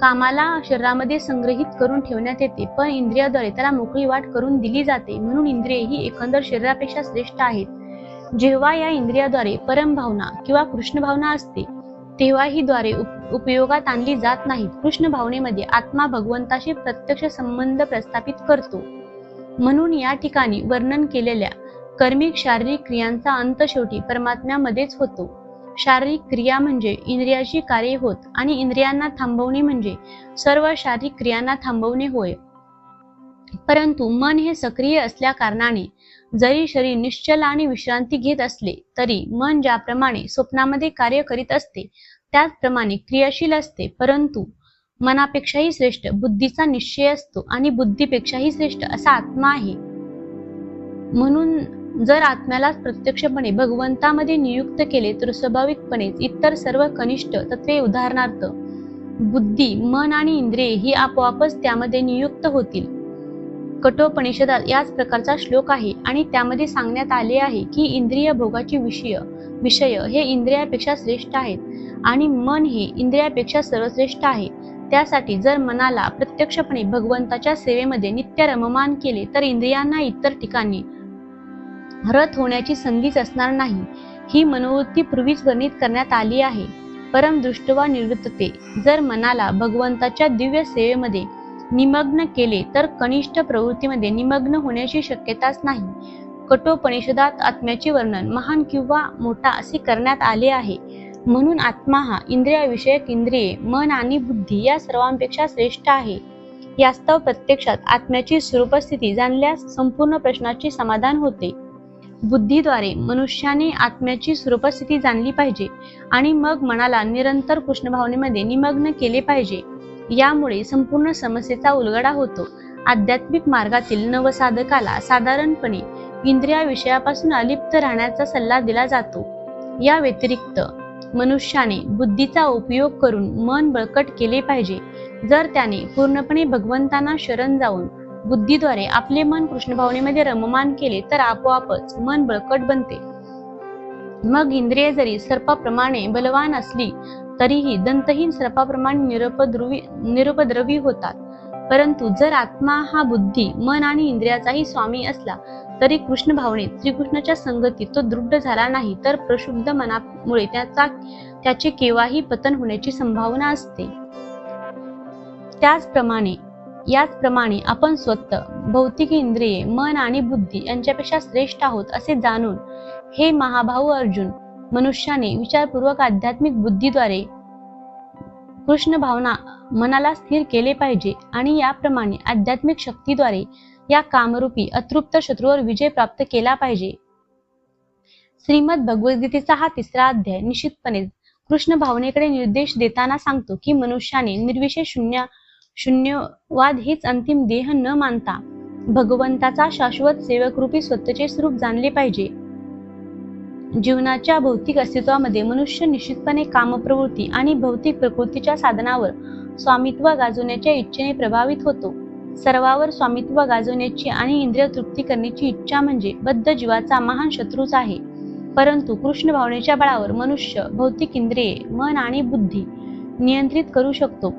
कामाला शरीरामध्ये संग्रहित करून ठेवण्यात येते, पण इंद्रियाद्वारे त्याला मोकळी वाट करून दिली जाते. म्हणून इंद्रिये ही एकंदर शरीरापेक्षा श्रेष्ठ आहेत. जेव्हा या इंद्रियाद्वारे परमभावना किंवा कृष्ण भावना असते तेव्हा ही द्वारे उपयोगात आणली जात नाहीत. कृष्ण भावनेमध्ये आत्मा भगवंताशी प्रत्यक्ष संबंध प्रस्थापित करतो. म्हणून या ठिकाणी वर्णन केलेल्या कर्मिक शारीरिक क्रियांचा अंत शेवटी परमात्म्यामध्येच होतो. शारीरिक क्रिया म्हणजे इंद्रियाची कार्ये होत आणि इंद्रियांना थांबवणे म्हणजे सर्व शारीरिक क्रियांना थांबवणे होय. परंतु मन हे सक्रिय असल्या कारणाने जरी शरीर निश्चल आणि विश्रांती घेत असले तरी मन ज्याप्रमाणे स्वप्नामध्ये कार्य करीत असते त्याचप्रमाणे क्रियाशील असते. परंतु मनापेक्षाही श्रेष्ठ बुद्धीचा निश्चय असतो आणि बुद्धीपेक्षाही श्रेष्ठ असा आत्मा आहे. म्हणून जर आत्म्याला प्रत्यक्षपणे भगवंतामध्ये नियुक्त केले तर स्वाभाविकपणेच इतर सर्व कनिष्ठ तत्वे उदाहरणार्थ बुद्धी, मन आणि इंद्रिये ही आपोआपच त्यामध्ये नियुक्त होतील. कठोपनिषदात याच प्रकारचा श्लोक आहे आणि त्यामध्ये सांगण्यात आले आहे की इंद्रिय भोगाची विषय हे इंद्रियापेक्षा श्रेष्ठ आहेत आणि मन हे इंद्रियापेक्षा सर्वश्रेष्ठ आहे. त्यासाठी जर मनाला प्रत्यक्षपणे भगवंताच्या सेवेमध्ये नित्य रममान केले तर इंद्रियांना इतर ठिकाणी रत होण्याची संधीच असणार नाही. ही मनोवृत्ती पूर्वीच वर्णित करण्यात आली आहे. परम दृष्टवा निवृत्तते. जर मनाला भगवंताच्या दिव्य सेवेमध्ये निमग्न केले तर कनिष्ठ प्रवृत्तीमध्ये निमग्न होण्याची शक्यताच नाही. कठोपनिषदात आत्म्याचे वर्णन महान किंवा मोठा असे करण्यात आले आहे. म्हणून आत्मा हा इंद्रियाविषयक इंद्रिये, मन आणि बुद्धी या सर्वांपेक्षा श्रेष्ठ आहे. यास्तव प्रत्यक्षात आत्म्याची स्वरूपस्थिती जाणल्यास संपूर्ण प्रश्नाचे समाधान होते. बुद्धीद्वारे मनुष्याने आत्म्याची स्वरूपस्थिती जाणली पाहिजे आणि मग मनाला निरंतर कृष्ण भावनेमध्ये निमग्न केले पाहिजे. यामुळे संपूर्ण समस्येचा उलगडा होतो. आध्यात्मिक मार्गातील नवसाधकाला साधारणपणे इंद्रिया विषयापासून अलिप्त राहण्याचा सल्ला दिला जातो. या व्यतिरिक्त मनुष्याने बुद्धीचा उपयोग करून मन बळकट केले पाहिजे. जर त्याने पूर्णपणे भगवंतांना शरण जाऊन बुद्धीद्वारे आपले मन कृष्ण भावनेमध्ये रममान केले तर आपोआपच मन बळकट बनते. मग इंद्रिये जरी सर्पाप्रमाणे बलवान असली तरीही दंतहीन सर्पाप्रमाणे निरुपद्रवी होतात. परंतु जर आत्मा हा बुद्धी, मन आणि इंद्रियाचाही स्वामी असला तरी कृष्ण भावनेत श्रीकृष्णाच्या संगतीत तो दृढ झाला नाही तर प्रशुद्ध मनामुळे त्याचे केव्हाही पतन होण्याची संभावना असते. याचप्रमाणे आपण स्वतः भौतिक इंद्रिये, मन आणि बुद्धी यांच्यापेक्षा श्रेष्ठ आहोत असे जाणून हे महाभाऊ अर्जुन, मनुष्याने विचारपूर्वक आध्यात्मिक बुद्धीद्वारे कृष्ण भावना मनाला स्थिर केले पाहिजे आणि याप्रमाणे आध्यात्मिक शक्तीद्वारे या कामरूपी अतृप्त शत्रूवर विजय प्राप्त केला पाहिजे. श्रीमद भगवद्गीतेचा हा 3रा अध्याय निश्चितपणे कृष्ण भावनेकडे निर्देश देताना सांगतो की मनुष्याने निर्विशेष शून्यवाद हेच अंतिम ध्येय न मानता भगवंताचा शाश्वत सेवकरूपी स्वतःचे स्वरूप जाणले पाहिजे. जीवनाच्या भौतिक अस्तित्वामध्ये मनुष्य निश्चितपणे कामप्रवृत्ती आणि भौतिक प्रकृतीच्या साधनावर स्वामित्व गाजवण्याच्या इच्छेने प्रभावित होतो. सर्वावर स्वामित्व गाजवण्याची आणि इंद्रिय तृप्ती करण्याची इच्छा म्हणजे बद्ध जीवाचा महान शत्रूच आहे. परंतु कृष्ण भावनेच्या बळावर मनुष्य भौतिक इंद्रिये, मन आणि बुद्धी नियंत्रित करू शकतो.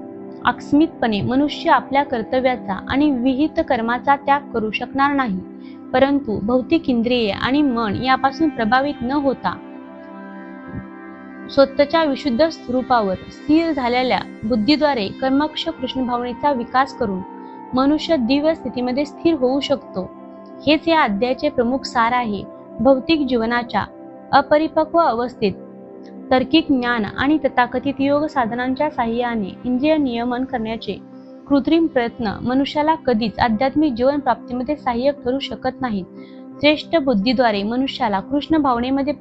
आकस्मिकपणे मनुष्य आपल्या कर्तव्याचा आणि विहित कर्माचा त्याग करू शकणार नाही. परंतु भौतिक इंद्रिये आणि मन यापासून प्रभावित न होता स्वतःच्या विशुद्ध स्वरूपावर स्थिर झालेल्या बुद्धीद्वारे कर्मक्ष कृष्ण भावनेचा विकास करून मनुष्य दिव्य स्थितीमध्ये स्थिर होऊ शकतो. हेच या अध्यायाचे प्रमुख सार आहे. भौतिक जीवनाच्या अपरिपक्व अवस्थेत तार्किक ज्ञान आणि तथाकथित योग साधनांच्या साहाय्याने इंद्रिय नियमन करण्याचे कृत्रिम प्रयत्न मनुष्याला कधीच आध्यात्मिक जीवन प्राप्तीमध्ये सहाय्यक ठरू शकत नाहीत. श्रेष्ठ बुद्धीद्वारे मनुष्याला कृष्ण भावनेमध्ये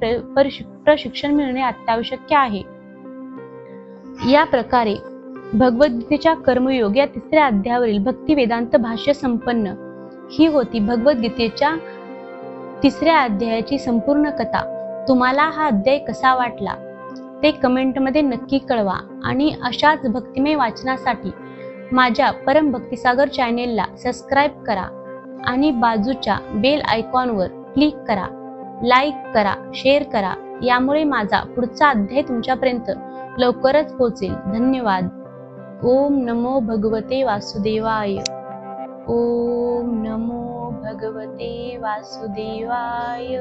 प्रशिक्षण मिळणे अत्यावश्यक आहे. या प्रकारे भगवद्गीतेच्या कर्मयोग या 3ऱ्या अध्यायावरील भक्ती वेदांत भाष्य संपन्न. ही होती भगवद्गीतेच्या 3ऱ्या अध्यायाची संपूर्ण कथा. तुम्हाला हा अध्याय कसा वाटला ते कमेंटमध्ये नक्की कळवा आणि अशाच भक्तिमय वाचनासाठी माझ्या परम भक्तिसागर चॅनेलला सबस्क्राईब करा आणि बाजूच्या बेल आयकॉनवर क्लिक करा. लाईक करा, शेअर करा. यामुळे माझा पुढचा अध्याय तुमच्यापर्यंत लवकरच पोहोचेल. धन्यवाद. ओम नमो भगवते वासुदेवाय. ओम नमो भगवते वासुदेवाय.